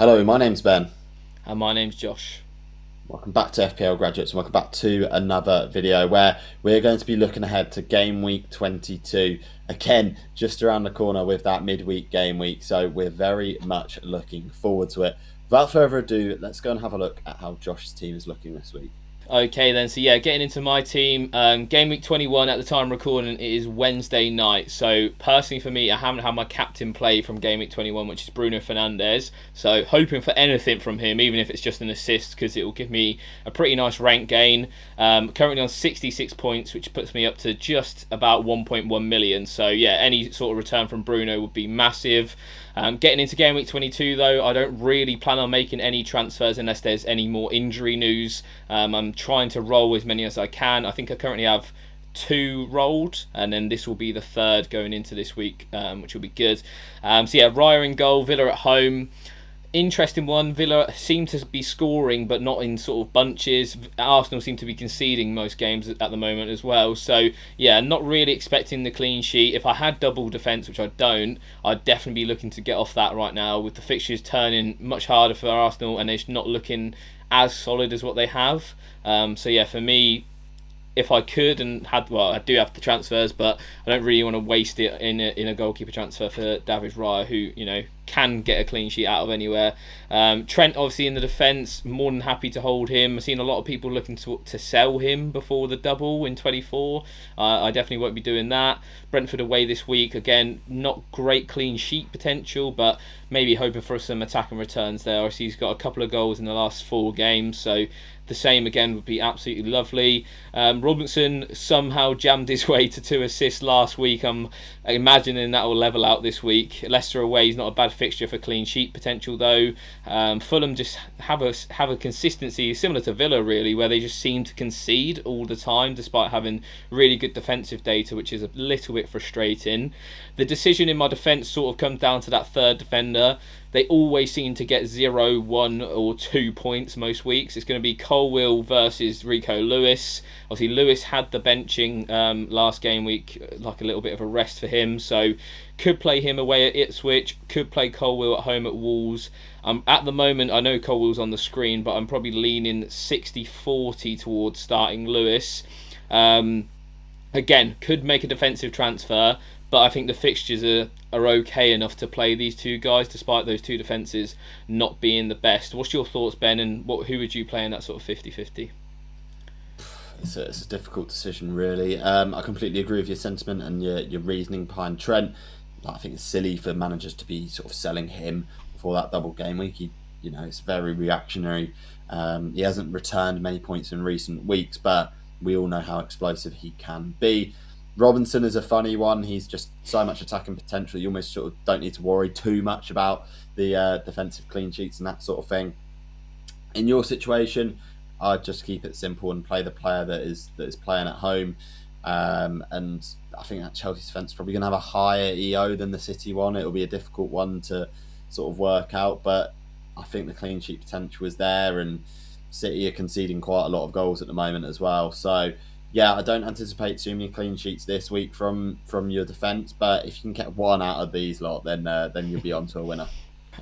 Hello, my name's Ben. And my name's Josh. Welcome back to FPL Graduates and welcome back to another video where we're going to be looking ahead to Game Week 22. Again, just around the corner with that midweek game week, so we're very much looking forward to it. Without further ado, let's go and have a look at how Josh's team is looking this week. Okay then, so getting into my team, game week 21 at the time of recording, it is Wednesday night. So personally for me, I haven't had my captain play from game week 21, which is Bruno Fernandes. So hoping for anything from him, even if it's just an assist, because it will give me a pretty nice rank gain. Currently on 66 points, which puts me up to just about 1.1 million. So any sort of return from Bruno would be massive. Getting into game week 22 though, I don't really plan on making any transfers unless there's any more injury news. I'm trying to roll as many as I can. I think I currently have 2 rolled, and then this will be the 3rd going into this week, which will be good. Raya in goal, Villa at home. Interesting one. Villa seem to be scoring, but not in sort of bunches. Arsenal seem to be conceding most games at the moment as well. So not really expecting the clean sheet. If I had double defence, which I don't, I'd definitely be looking to get off that right now. With the fixtures turning much harder for Arsenal, and it's not looking as solid as what they have. For me, if I could and had, I do have the transfers, but I don't really want to waste it in a goalkeeper transfer for David Raya, who can get a clean sheet out of anywhere. Trent obviously in the defence, more than happy to hold him. I've seen a lot of people looking to sell him before the double in 24. I definitely won't be doing that. Brentford away this week, again, not great clean sheet potential, but maybe hoping for some attack and returns there. Obviously he's got a couple of goals in the last 4 games, so the same again would be absolutely lovely. Robinson somehow jammed his way to 2 assists last week. I'm imagining that will level out this week. Leicester away is not a bad fixture for clean sheet potential though. Fulham just have a consistency similar to Villa really, where they just seem to concede all the time despite having really good defensive data, which is a little bit frustrating. The decision in my defence sort of comes down to that 3rd defender. They always seem to get 0, 1 or 2 points most weeks. It's going to be Colwill versus Rico Lewis. Obviously Lewis had the benching last game week, like a little bit of a rest for him, so could play him away at Ipswich, could play Colwill at home at Wolves. At the moment, I know Colwill's on the screen, but I'm probably leaning 60-40 towards starting Lewis. Again, could make a defensive transfer, but I think the fixtures are okay enough to play these 2 guys, despite those 2 defences not being the best. What's your thoughts, Ben, and who would you play in that sort of 50-50? It's a difficult decision, really. I completely agree with your sentiment and your reasoning behind Trent. I think it's silly for managers to be sort of selling him before that double game week. It's very reactionary. He hasn't returned many points in recent weeks, but we all know how explosive he can be. Robinson is a funny one. He's just so much attacking potential. You almost sort of don't need to worry too much about the defensive clean sheets and that sort of thing. In your situation, I'd just keep it simple and play the player that is playing at home. And I think that Chelsea defence is probably going to have a higher EO than the City one. It'll be a difficult one to sort of work out, but I think the clean sheet potential is there, and City are conceding quite a lot of goals at the moment as well. So I don't anticipate too many clean sheets this week from your defence, but if you can get one out of these lot, then you'll be on to a winner.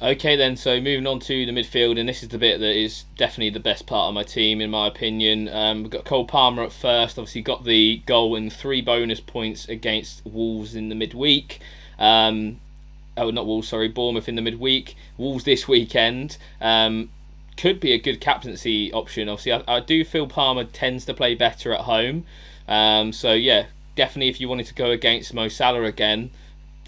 Okay then, so moving on to the midfield, and this is the bit that is definitely the best part of my team in my opinion. We've got Cole Palmer at first, obviously got the goal and 3 bonus points against Wolves in the midweek. Not Wolves, sorry, Bournemouth in the midweek. Wolves this weekend. Could be a good captaincy option. Obviously, I do feel Palmer tends to play better at home. Definitely if you wanted to go against Mo Salah again,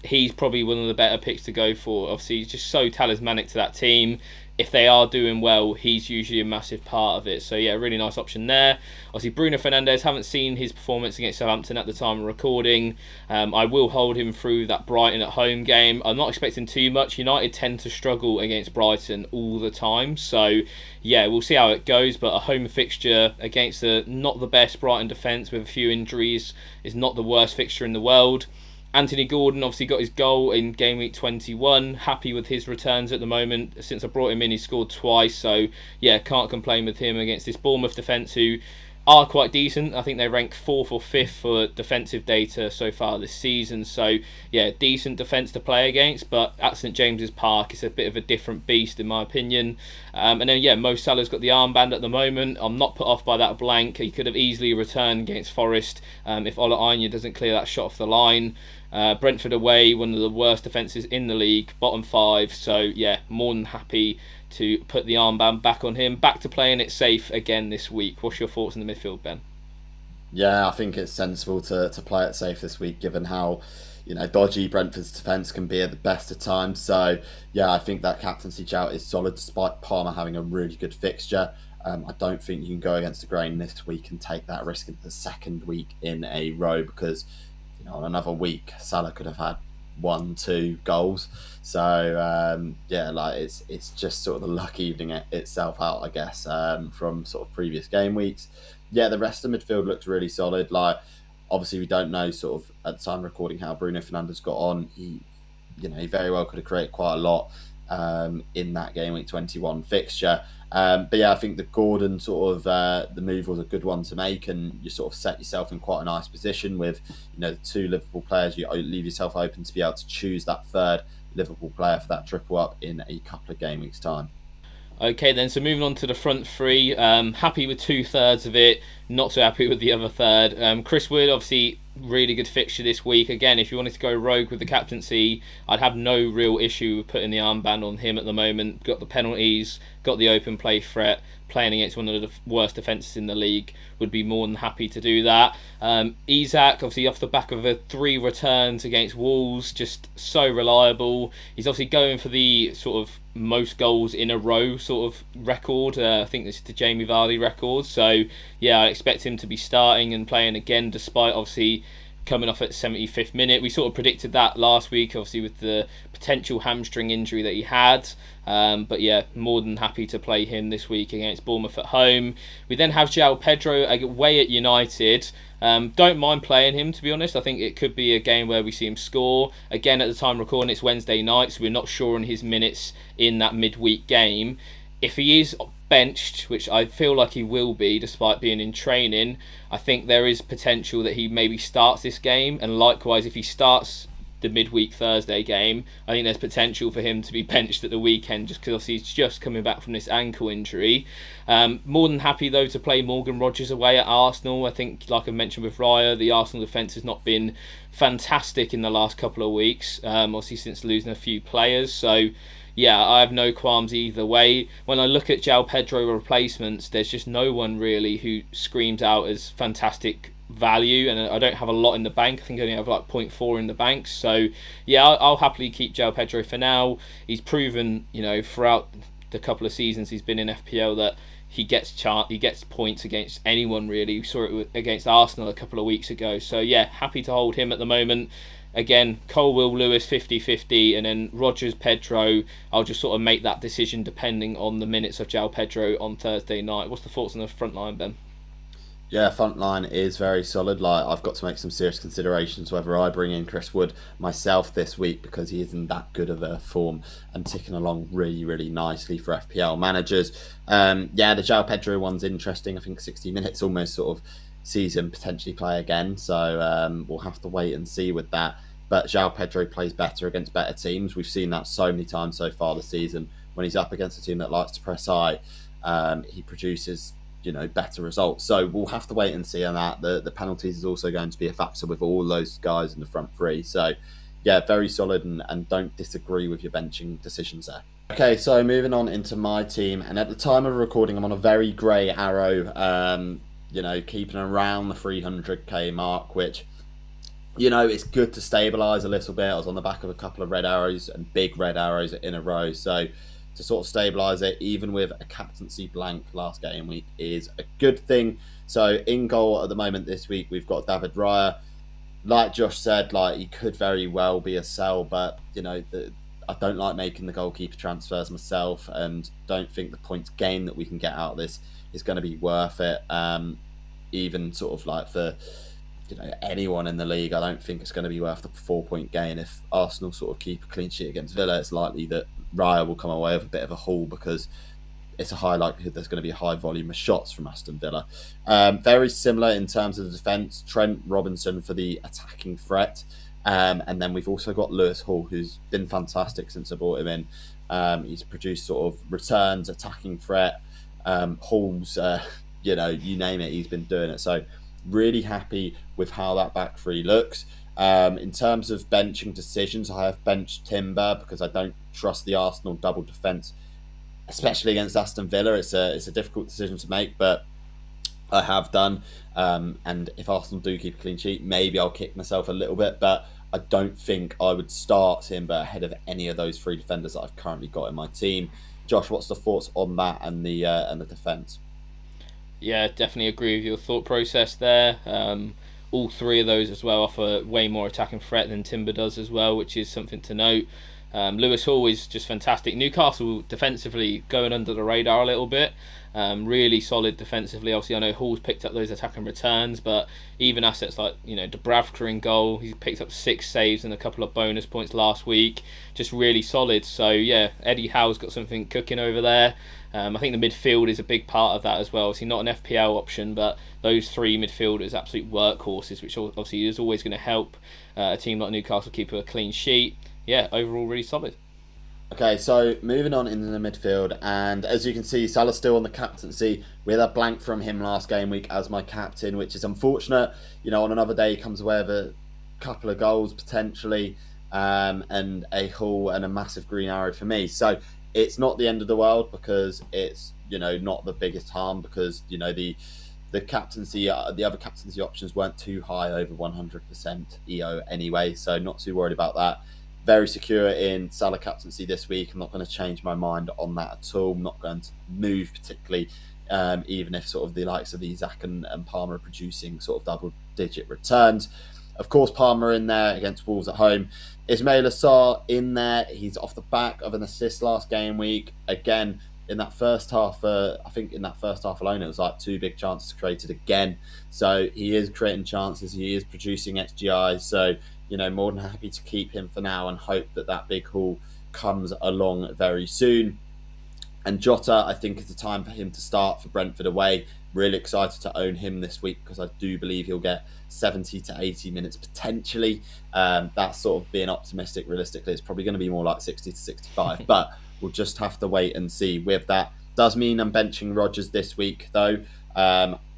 he's probably one of the better picks to go for. Obviously, he's just so talismanic to that team. If they are doing well, he's usually a massive part of it. So really nice option there. Obviously, Bruno Fernandes, haven't seen his performance against Southampton at the time of recording. I will hold him through that Brighton at home game. I'm not expecting too much. United tend to struggle against Brighton all the time. So we'll see how it goes. But a home fixture against not the best Brighton defence with a few injuries is not the worst fixture in the world. Anthony Gordon obviously got his goal in game week 21. Happy with his returns at the moment. Since I brought him in, he scored twice. So can't complain with him against this Bournemouth defence, who are quite decent. I think they rank 4th or 5th for defensive data so far this season. So yeah, decent defence to play against. But at St James's Park, it's a bit of a different beast in my opinion. And then yeah, Mo Salah's got the armband at the moment. I'm not put off by that blank. He could have easily returned against Forest if Ola Aina doesn't clear that shot off the line. Brentford away, one of the worst defences in the league, bottom 5. So yeah, more than happy to put the armband back on him. Back to playing it safe again this week. What's your thoughts on the midfield, Ben? Yeah, I think it's sensible to play it safe this week, given how dodgy Brentford's defence can be at the best of times. So yeah, I think that captaincy shout is solid, despite Palmer having a really good fixture. I don't think you can go against the grain this week and take that risk into the second week in a row, because on another week Salah could have had 1-2 goals. So yeah, like it's just sort of the luck evening itself out, I guess, from sort of previous game weeks. Yeah, the rest of the midfield looks really solid. Like, obviously we don't know sort of at the time of recording how Bruno Fernandes got on. He very well could have created quite a lot in that game week 21 fixture. But yeah, I think the Gordon sort of the move was a good one to make, and you sort of set yourself in quite a nice position with the 2 Liverpool players. You leave yourself open to be able to choose that third Liverpool player for that triple up in a couple of game weeks time. Okay then, so moving on to the front 3, happy with 2/3 of it, not so happy with the other third. Chris Wood, obviously really good fixture this week. Again, if you wanted to go rogue with the captaincy, I'd have no real issue with putting the armband on him at the moment. Got the penalties, got the open play threat, playing against one of the worst defences in the league, would be more than happy to do that. Isak, obviously off the back of 3 returns against Wolves, just so reliable. He's obviously going for the sort of most goals in a row sort of record. I think this is the Jamie Vardy record. So yeah, I expect him to be starting and playing again, despite obviously coming off at 75th minute. We sort of predicted that last week, obviously with the potential hamstring injury that he had. But yeah, more than happy to play him this week against Bournemouth at home. We then have João Pedro away at United. Don't mind playing him, to be honest. I think it could be a game where we see him score. Again, at the time of recording, it's Wednesday night, so we're not sure on his minutes in that midweek game. If he is benched, which I feel like he will be despite being in training, I think there is potential that he maybe starts this game. And likewise, if he starts the midweek Thursday game, I think there's potential for him to be benched at the weekend, just because he's just coming back from this ankle injury. More than happy though to play Morgan Rogers away at Arsenal. I think, like I mentioned with Raya, the Arsenal defence has not been fantastic in the last couple of weeks, obviously since losing a few players. So yeah, I have no qualms either way. When I look at João Pedro replacements, there's just no one really who screams out as fantastic value, and I don't have a lot in the bank. I think I only have like 0.4 in the bank. So yeah, I'll happily keep João Pedro for now. He's proven, throughout the couple of seasons he's been in FPL that he gets points against anyone really. We saw it against Arsenal a couple of weeks ago. So yeah, happy to hold him at the moment. Again, Colwill, Lewis 50-50, and then Rogers, Pedro, I'll just sort of make that decision depending on the minutes of João Pedro on Thursday night. What's the thoughts on the front line, Ben? Yeah, front line is very solid. Like, I've got to make some serious considerations whether I bring in Chris Wood myself this week, because he isn't that good of a form and ticking along really, really nicely for FPL managers. Yeah, the João Pedro one's interesting. I think 60 minutes almost sort of sees him potentially play again. So we'll have to wait and see with that. But João Pedro plays better against better teams. We've seen that so many times so far this season. When he's up against a team that likes to press high, he produces better results. So we'll have to wait and see on that. The penalties is also going to be a factor with all those guys in the front 3. So yeah, very solid, and don't disagree with your benching decisions there. Okay, so moving on into my team, and at the time of recording I'm on a very grey arrow, keeping around the 300k mark, which it's good to stabilise a little bit. I was on the back of a couple of red arrows and big red arrows in a row, so to sort of stabilise it, even with a captaincy blank last game week, is a good thing. So in goal at the moment this week, we've got David Raya. Like Josh said, he could very well be a sell, but I don't like making the goalkeeper transfers myself, and don't think the points gain that we can get out of this is going to be worth it. Even sort of for anyone in the league, I don't think it's going to be worth the 4-point gain. If Arsenal sort of keep a clean sheet against Villa, it's likely that Raya will come away with a bit of a haul, because it's a high likelihood there's going to be a high volume of shots from Aston Villa. Very similar in terms of the defence. Trent Robinson for the attacking threat. And then we've also got Lewis Hall, who's been fantastic since I brought him in. He's produced sort of returns, attacking threat. Hall's, you name it, he's been doing it. So really happy with how that back three looks. In terms of benching decisions, I have benched Timber because I don't trust the Arsenal double defence, especially against Aston Villa. It's a difficult decision to make, but I have done. And if Arsenal do keep a clean sheet, maybe I'll kick myself a little bit, but I don't think I would start Timber ahead of any of those three defenders that I've currently got in my team. Josh, what's the thoughts on that and the defence? Yeah, definitely agree with your thought process there. All three of those as well offer way more attacking threat than Timber does as well, which is something to note. Lewis Hall is just fantastic. Newcastle defensively going under the radar a little bit. Really solid defensively. Obviously, I know Hall's picked up those attacking returns, but even assets like Dubravka in goal, he's picked up 6 saves and a couple of bonus points last week. Just really solid. So yeah, Eddie Howe's got something cooking over there. I think the midfield is a big part of that as well. Obviously not an FPL option, but those 3 midfielders, absolute workhorses, which obviously is always going to help a team like Newcastle keep a clean sheet. Yeah, overall really solid. Okay, so moving on into the midfield, and as you can see, Salah's still on the captaincy. We had a blank from him last game week as my captain, which is unfortunate. On another day, he comes away with a couple of goals potentially, and a haul and a massive green arrow for me. So it's not the end of the world because it's not the biggest harm because the captaincy, the other captaincy options weren't too high over 100% EO anyway, so not too worried about that. Very secure in Salah captaincy this week. I'm not going to change my mind on that at all. I'm not going to move particularly, even if sort of the likes of Isaac and Palmer are producing sort of double-digit returns. Of course, Palmer in there against Wolves at home. Ismail Assar in there. He's off the back of an assist last game week. Again, in that first half, I think in that first half alone, it was like 2 big chances created again. So he is creating chances. He is producing XGI. So more than happy to keep him for now and hope that big haul comes along very soon. And Jota, I think it's a time for him to start for Brentford away. Really excited to own him this week because I do believe he'll get 70 to 80 minutes potentially. That's sort of being optimistic. Realistically, it's probably going to be more like 60 to 65, but we'll just have to wait and see with that. Does mean I'm benching Rodgers this week though.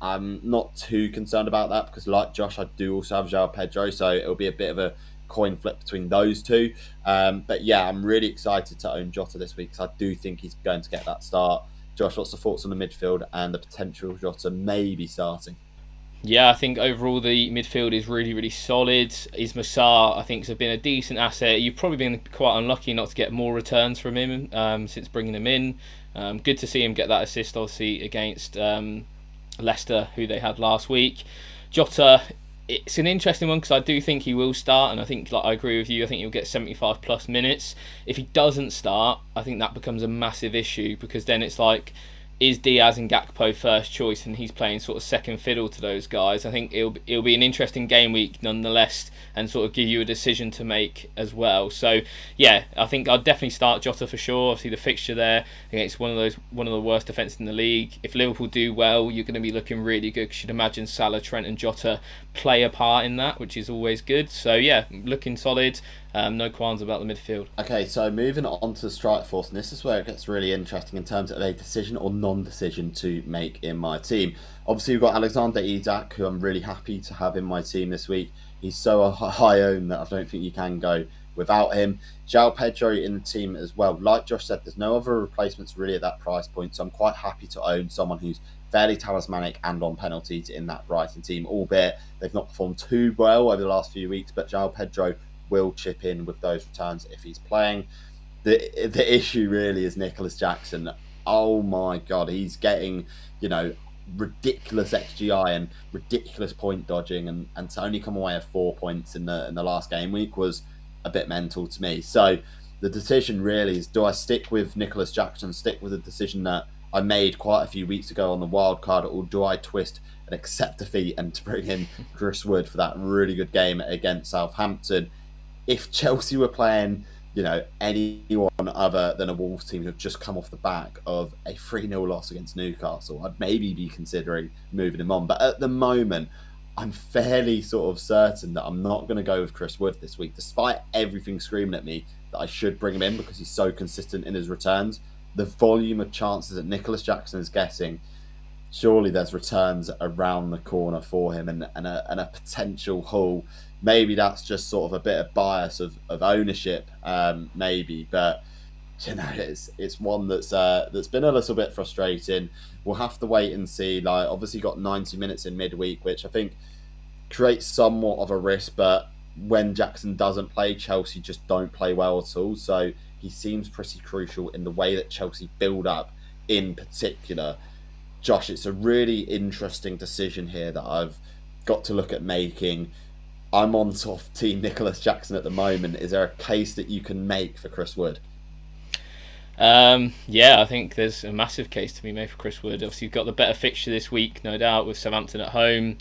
I'm not too concerned about that because like Josh, I do also have João Pedro, so it'll be a bit of a coin flip between those two. But yeah, I'm really excited to own Jota this week because I do think he's going to get that start. Josh, what's the thoughts on the midfield and the potential Jota maybe starting? Yeah, I think overall the midfield is really, really solid. Ismail Sarr, I think, has been a decent asset. You've probably been quite unlucky not to get more returns from him since bringing him in. Good to see him get that assist, obviously, against Leicester, who they had last week. Jota, it's an interesting one because I do think he will start, and I think, I agree with you, I think he'll get 75 plus minutes. If he doesn't start, I think that becomes a massive issue because then it's like, is Diaz and Gakpo first choice and he's playing sort of second fiddle to those guys? I think it'll be an interesting game week nonetheless and sort of give you a decision to make as well. So yeah, I think I'll definitely start Jota for sure. Obviously the fixture there against one of the worst defences in the league. If Liverpool do well, you're going to be looking really good because you'd imagine Salah, Trent and Jota play a part in that, which is always good. So yeah, looking solid. No qualms about the midfield. Okay, so moving on to the strike force, and this is where it gets really interesting in terms of a decision or non-decision to make in my team. Obviously, we've got Alexander Isak, who I'm really happy to have in my team this week. He's so high owned that I don't think you can go without him. João Pedro in the team as well. Like Josh said, there's no other replacements really at that price point, so I'm quite happy to own someone who's fairly talismanic and on penalties in that Brighton team, albeit they've not performed too well over the last few weeks, but João Pedro will chip in with those returns if he's playing. The issue really is Nicholas Jackson. Oh my God, he's getting, ridiculous XGI and ridiculous point dodging, and to only come away with 4 points in the last game week was a bit mental to me. So the decision really is, do I stick with Nicholas Jackson, stick with the decision that I made quite a few weeks ago on the wild card, or do I twist and accept defeat and to bring in Chris Wood for that really good game against Southampton? If Chelsea were playing anyone other than a Wolves team who have just come off the back of a 3-0 loss against Newcastle, I'd maybe be considering moving him on. But at the moment, I'm fairly sort of certain that I'm not going to go with Chris Wood this week, despite everything screaming at me that I should bring him in because he's so consistent in his returns. The volume of chances that Nicholas Jackson is getting, surely there's returns around the corner for him and a potential haul. Maybe that's just sort of a bit of bias of ownership, maybe, but it's one that's been a little bit frustrating. We'll have to wait and see. Like, obviously got 90 minutes in midweek, which I think creates somewhat of a risk, but when Jackson doesn't play, Chelsea just don't play well at all. So he seems pretty crucial in the way that Chelsea build up in particular. Josh, it's a really interesting decision here that I've got to look at making. I'm on sort of team Nicholas Jackson at the moment. Is there a case that you can make for Chris Wood? Yeah, I think there's a massive case to be made for Chris Wood. Obviously, you've got the better fixture this week, no doubt, with Southampton at home.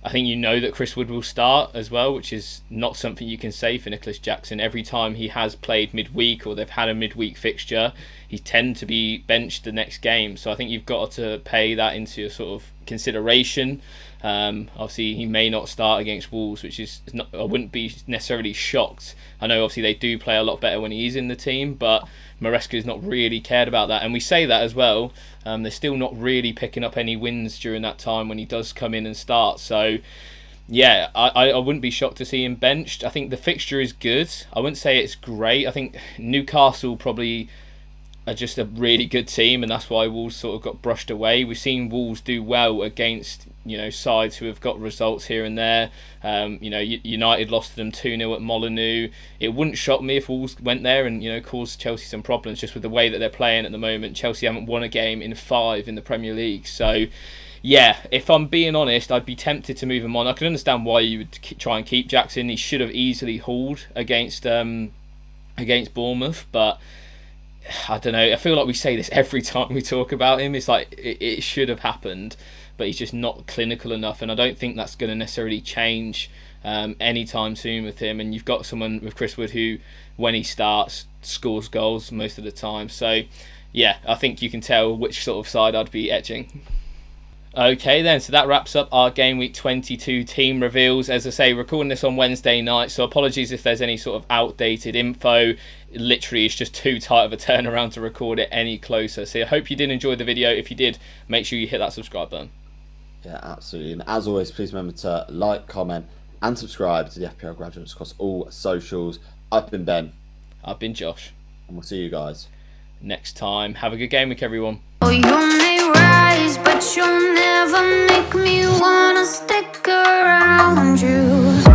I think that Chris Wood will start as well, which is not something you can say for Nicholas Jackson. Every time he has played midweek or they've had a midweek fixture, he tends to be benched the next game. So I think you've got to pay that into your sort of consideration. Obviously, he may not start against Wolves, which is not. I wouldn't be necessarily shocked. I know obviously they do play a lot better when he is in the team, but Maresca is not really cared about that, and we say that as well. They're still not really picking up any wins during that time when he does come in and start. So yeah, I wouldn't be shocked to see him benched. I think the fixture is good. I wouldn't say it's great. I think Newcastle probably are just a really good team, and that's why Wolves sort of got brushed away. We've seen Wolves do well against sides who have got results here and there. United lost to them 2-0 at Molineux. It wouldn't shock me if Wolves went there and caused Chelsea some problems just with the way that they're playing at the moment. Chelsea haven't won a game in 5 in the Premier League, so yeah, if I'm being honest, I'd be tempted to move him on. I can understand why you would try and keep Jackson. He should have easily hauled against Bournemouth, but I don't know. I feel like we say this every time we talk about him. It's like it should have happened, but he's just not clinical enough, and I don't think that's going to necessarily change anytime soon with him. And you've got someone with Chris Wood who, when he starts, scores goals most of the time. So yeah, I think you can tell which sort of side I'd be edging. Okay then, so that wraps up our Game Week 22 team reveals. As I say, recording this on Wednesday night, so apologies if there's any sort of outdated info. Literally, it's just too tight of a turnaround to record it any closer. So I hope you did enjoy the video. If you did, make sure you hit that subscribe button. Yeah, absolutely. And as always, please remember to like, comment and subscribe to the FPL Graduates across all socials. I've been Ben. I've been Josh. And we'll see you guys next time. Have a good game week, everyone. Oh, you may rise, but you'll never make me wanna stick around you.